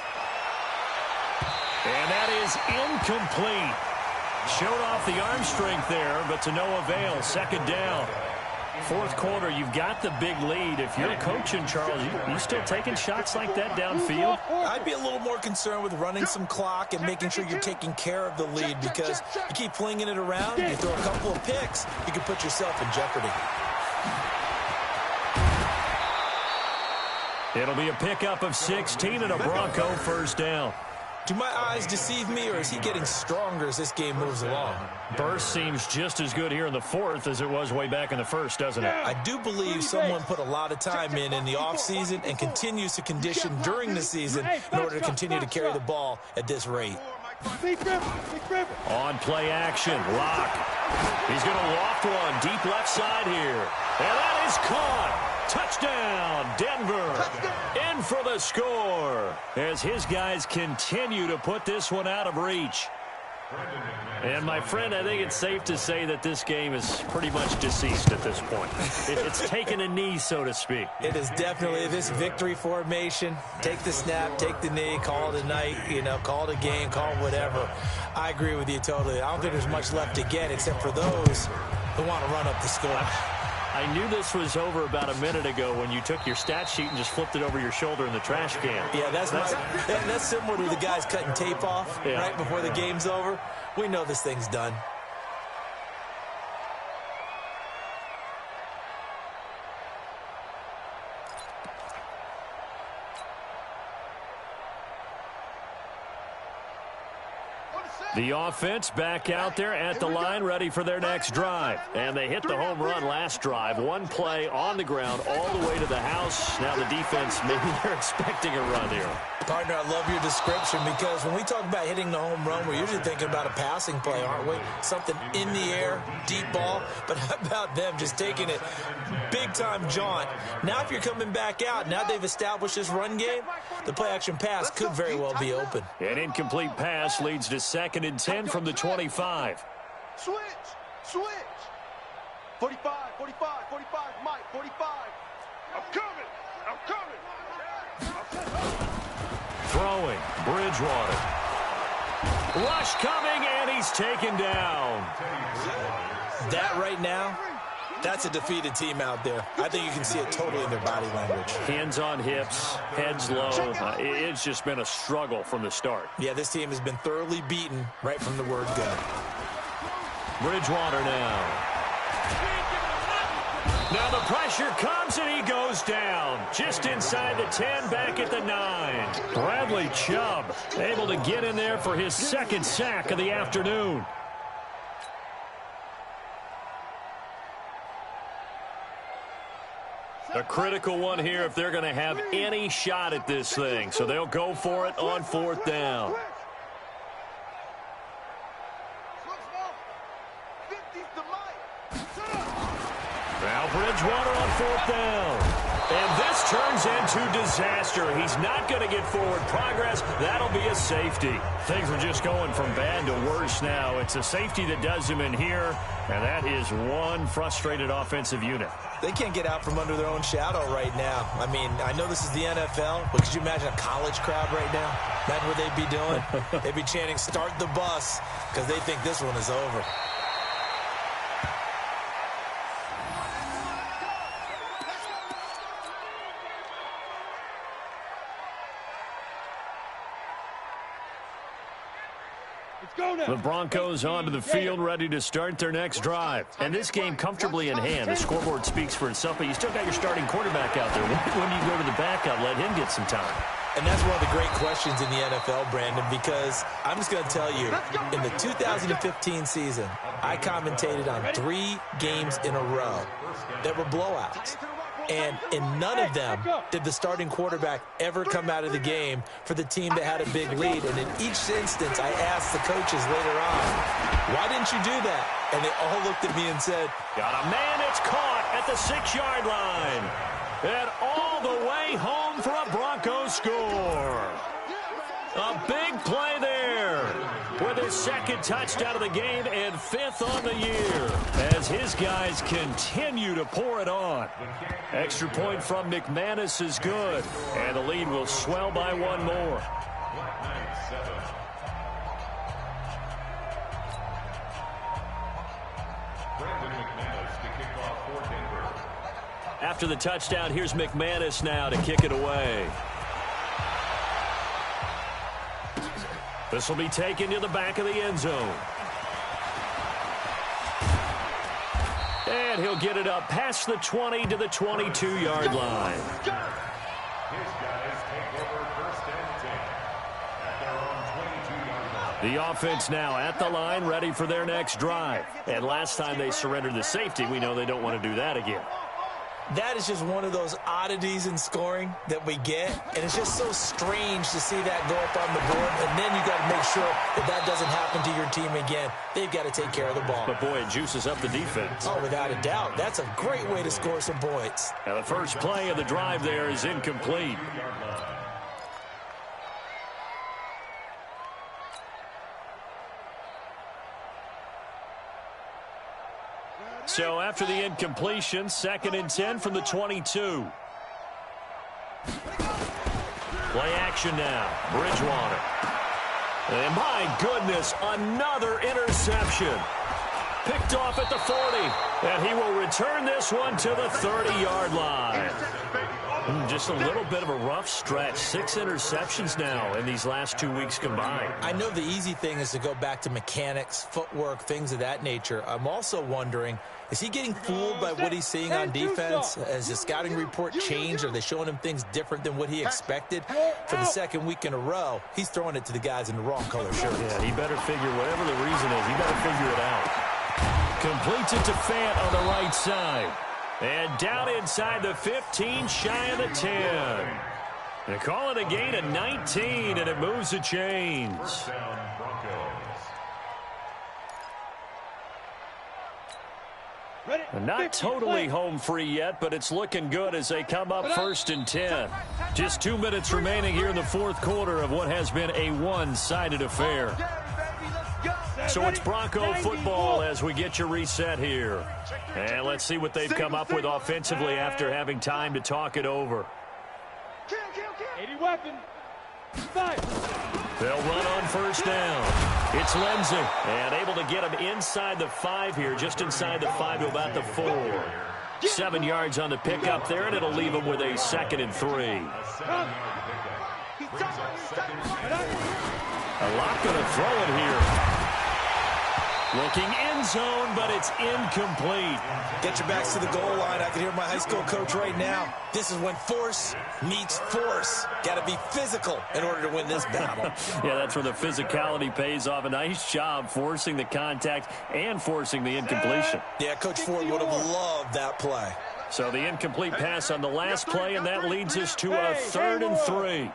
And that is incomplete. Showed off the arm strength there, but to no avail. 2nd down. 4th quarter, you've got the big lead. If you're coaching, Charles, you still taking shots like that downfield? I'd be a little more concerned with running some clock and making sure you're taking care of the lead, because you keep flinging it around, you throw a couple of picks, you can put yourself in jeopardy. It'll be a pickup of 16 and a Bronco 1st down. Do my eyes deceive me, or is he getting stronger as this game moves along? Burst seems just as good here in the 4th as it was way back in the 1st, doesn't it? I do believe someone put a lot of time in the offseason and continues to condition during the season in order to continue to carry the ball at this rate. On play action, Lock. He's going to loft one deep left side here. And that is caught. Touchdown, Denver. In for the score as his guys continue to put this one out of reach. And, my friend, I think it's safe to say that this game is pretty much deceased at this point. It's taken a knee, so to speak. It is definitely this victory formation. Take the snap, take the knee, call it a night, call it a game, call it whatever. I agree with you totally. I don't think there's much left to get except for those who want to run up the score. I knew this was over about a minute ago when you took your stat sheet and just flipped it over your shoulder in the trash can. Yeah, that's similar to the guys cutting tape off right before the game's over. We know this thing's done. The offense back out there at the line, ready for their next drive. And they hit the home run last drive. One play on the ground all the way to the house. Now the defense, maybe they're expecting a run here. Partner, I love your description because when we talk about hitting the home run, we're usually thinking about a passing play, aren't we? Something in the air, deep ball. But how about them just taking it big-time jaunt? Now if you're coming back out, now they've established this run game, the play-action pass could very well be open. An incomplete pass leads to 2nd and 10 from the 25. Switch. 45, Mike, 45. I'm coming. Throwing, Bridgewater. Rush coming, and he's taken down. That right now, that's a defeated team out there. I think you can see it totally in their body language. Hands on hips, heads low. It's just been a struggle from the start. Yeah, this team has been thoroughly beaten right from the word go. Bridgewater now. Now the pressure comes, and he goes down. Just inside the 10, back at the 9. Bradley Chubb able to get in there for his 2nd sack of the afternoon. A critical one here if they're going to have any shot at this thing. So they'll go for it on 4th down. Now Bridgewater on 4th down. And this turns into disaster. He's not going to get forward progress. That'll be a safety. Things are just going from bad to worse now. It's a safety that does him in here, and that is one frustrated offensive unit. They can't get out from under their own shadow right now. I mean, I know this is the NFL, but could you imagine a college crowd right now? Imagine what they'd be doing. They'd be chanting, "Start the bus," because they think this one is over. The Broncos onto the field, ready to start their next drive. And this game comfortably in hand. The scoreboard speaks for itself, but you still got your starting quarterback out there. When do you go to the backup, let him get some time? And that's one of the great questions in the NFL, Brandon, because I'm just going to tell you, in the 2015 season, I commentated on 3 games in a row that were blowouts. And in none of them did the starting quarterback ever come out of the game for the team that had a big lead. And in each instance, I asked the coaches later on, why didn't you do that? And they all looked at me and said, got a man, it's caught at the 6-yard line. And all the way home for a Broncos score. A big play there with his 2nd touchdown of the game and 5th on the year as his guys continue to pour it on. Extra point from McManus is good, and the lead will swell by 1 more. After the touchdown, here's McManus now to kick it away. This will be taken to the back of the end zone. And he'll get it up past the 20 to the 22-yard line. His guys take over 1st and 10 at their own 22-yard line. The offense now at the line, ready for their next drive. And last time they surrendered the safety, we know they don't want to do that again. that is just one of those oddities in scoring that we get, and it's just so strange to see that go up on the board, and then you got to make sure that that doesn't happen to your team again. They've got to take care of the ball. But, boy, it juices up the defense. Oh, without a doubt. That's a great way to score some points. Now, the first play of the drive there is incomplete. So after the incompletion, 2nd and 10 from the 22. Play action now. Bridgewater. And my goodness, another interception. Picked off at the 40. And he will return this one to the 30-yard line. Just a little bit of a rough stretch. 6 interceptions now in these last 2 weeks combined. I know the easy thing is to go back to mechanics, footwork, things of that nature. I'm also wondering, is he getting fooled by what he's seeing on defense? Has the scouting report changed? Are they showing him things different than what he expected? For the second week in a row, he's throwing it to the guys in the wrong color shirts. Yeah, he better figure, whatever the reason is, he better figure it out. Completes it to Fant on the right side. And down inside the 15, shy of the 10. They call it a gain of 19, and it moves the chains. First down, Broncos. Not totally home free yet, but it's looking good as they come up 1st and 10. Just 2 minutes remaining here in the fourth quarter of what has been a one-sided affair. So it's Bronco football as we get you reset here. And let's see what they've come up with offensively after having time to talk it over. 80 weapon. They'll run on first down. It's Lindsay, and able to get him inside the 5 here, just inside the 5 to about the 4. 7 yards on the pickup there, and it'll leave him with a 2nd and 3. A lot going to throw it here. Looking end zone, but it's incomplete. Get your backs to the goal line. I can hear my high school coach right now. This is when force meets force. Got to be physical in order to win this battle. Yeah, that's where the physicality pays off. A nice job forcing the contact and forcing the incompletion. Yeah, Coach Ford would have loved that play. So the incomplete pass on the last play, and that leads us to a 3rd and 3.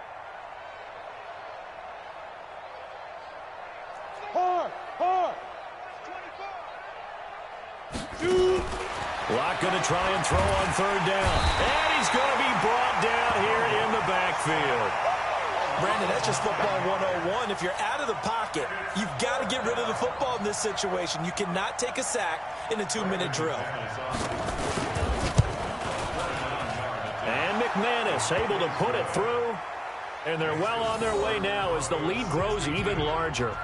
Locke going to try and throw on 3rd down. And he's going to be brought down here in the backfield. Brandon, that's just football 101. If you're out of the pocket, you've got to get rid of the football in this situation. You cannot take a sack in a 2-minute drill. And McManus able to put it through. And they're well on their way now as the lead grows even larger.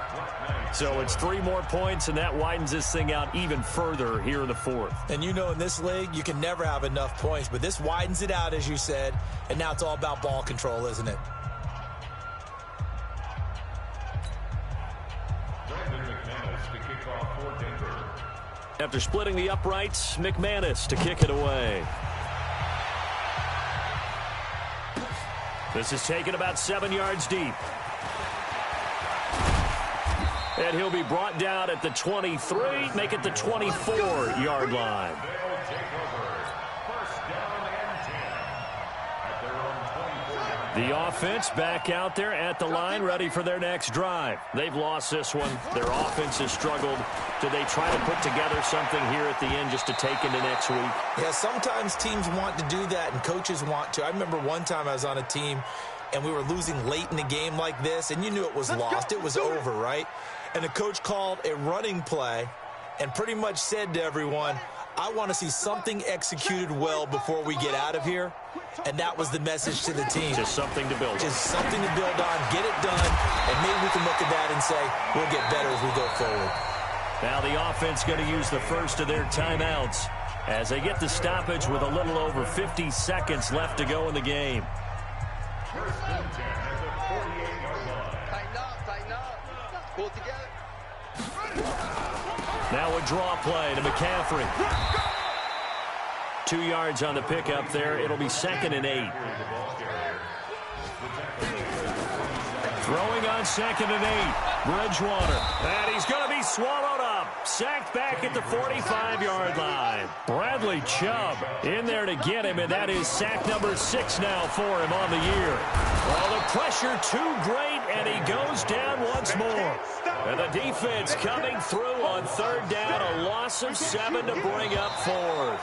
So it's 3 more points, and that widens this thing out even further here in the 4th. And you know in this league, you can never have enough points, but this widens it out, as you said, and now it's all about ball control, isn't it? After splitting the uprights, McManus to kick it away. This is taken about 7 yards deep. And he'll be brought down at the 23, make it the 24-yard line. The offense back out there at the line, ready for their next drive. They've lost this one. Their offense has struggled. Do they try to put together something here at the end just to take into next week? Yeah, sometimes teams want to do that, and coaches want to. I remember one time I was on a team, and we were losing late in the game like this, and you knew it was lost. It was over, right? And the coach called a running play and pretty much said to everyone, I want to see something executed well before we get out of here. And that was the message to the team. Just something to build on. Just something to build on, get it done, and maybe we can look at that and say, we'll get better as we go forward. Now the offense going to use the first of their timeouts as they get the stoppage with a little over 50 seconds left to go in the game. First and 10 at the 48-yard line. Tighten up. Pull it together. Now a draw play to McCaffrey. 2 yards on the pickup there. It'll be 2nd and 8. Throwing on 2nd and 8. Bridgewater. And he's going to be swallowed up. Sacked back at the 45-yard line. Bradley Chubb in there to get him, and that is sack number 6 now for him on the year. Well, the pressure too great, and he goes down once more. And the defense coming through on 3rd down, a loss of 7 to bring up 4th.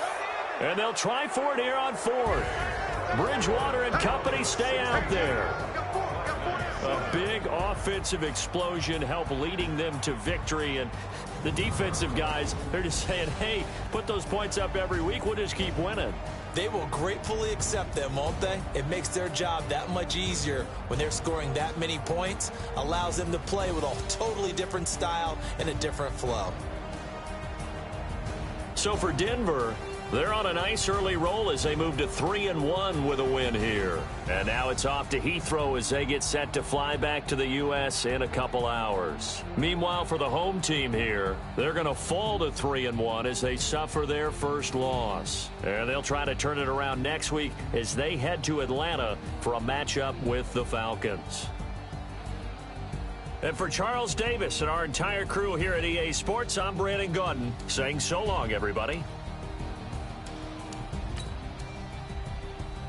And they'll try for it here on 4th. Bridgewater and company stay out there. A big offensive explosion help leading them to victory. And the defensive guys, they're just saying, hey, put those points up every week. We'll just keep winning. They will gratefully accept them, won't they? It makes their job that much easier when they're scoring that many points. Allows them to play with a totally different style and a different flow. So for Denver, They're on a nice early roll as they move to 3-1 with a win here. And now it's off to Heathrow as they get set to fly back to the U.S. in a couple hours. Meanwhile, for the home team here, they're going to fall to 3-1 as they suffer their first loss. And they'll try to turn it around next week as they head to Atlanta for a matchup with the Falcons. And for Charles Davis and our entire crew here at EA Sports, I'm Brandon Gaudin saying so long, everybody.